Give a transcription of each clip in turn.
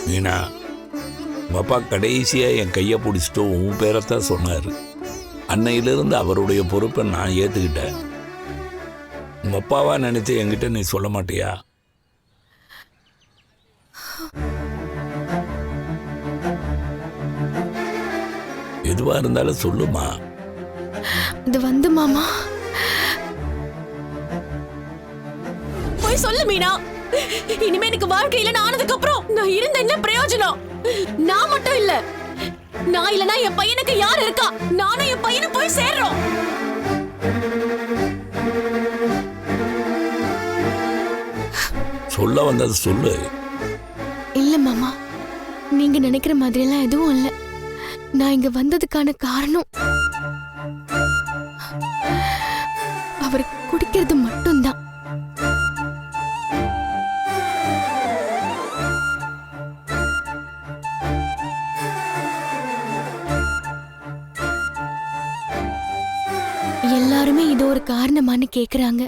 மீனா, உங்கள் அப்பா கடைசியாக என் கையை பிடிச்சிட்டு உன் பேரைத்தான் சொன்னார். அன்னையிலிருந்து அவருடைய பொறுப்பை நான் ஏற்றுக்கிட்டேன். உங்கள் அப்பாவா நினச்சி என்கிட்ட நீ சொல்ல மாட்டியா? எதுவா இருந்தாலும் சொல்லுமா. இது மாமா போய் சொல்லு மீனா. இனிமே எனக்கு வாழ்க்கையில நான் ஆனதுக்கு அப்புறம் நான் இருந்த என்ன பிரயோஜனம்? நான் மட்டும் இல்ல, நான் இல்லனா என் பையனுக்கு யார் இருக்கா? நானும் என் பையனும் போய் சேர்றோம். சொல்ல வந்தது சொல்லு. இல்ல மாமா, நீங்க நினைக்கிற மாதிரி எல்லாம் எதுவும் இல்ல. நான் இங்க வந்ததுக்கான காரணம் அவர் குடிக்கிறது மட்டும்தான். எல்லாருமே இது ஒரு காரணமான்னு கேக்குறாங்க.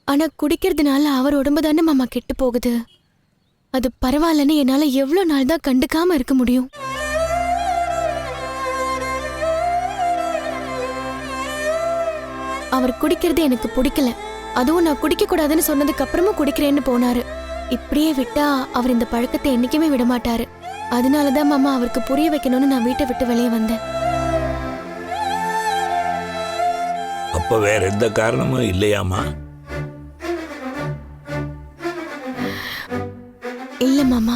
ஆனா குடிக்கிறதுனால அவர் உடம்பு தானே மாமா கெட்டு போகுது. அது பரவாயில்லன்னு என்னால எவ்வளவு நாள் தான் கண்டுக்காம இருக்க முடியும்? அவர் குடிக்கிறது எனக்கு பிடிக்கல. அதுவும் நான் குடிக்க கூடாதுன்னு சொன்னதுக்கு அப்புறமும் குடிக்கிறேன்னு போனாரு. இப்படியே விட்டா அவர் இந்த பழக்கத்தை என்னைக்குமே விட மாட்டாரு. அதனாலதான் மாமா அவருக்கு புரிய வைக்கணும்னு நான் வீட்டை விட்டு வெளியே வந்தேன். அப்ப வேற எந்த காரணமும் இல்லையாமா? இல்ல மாமா,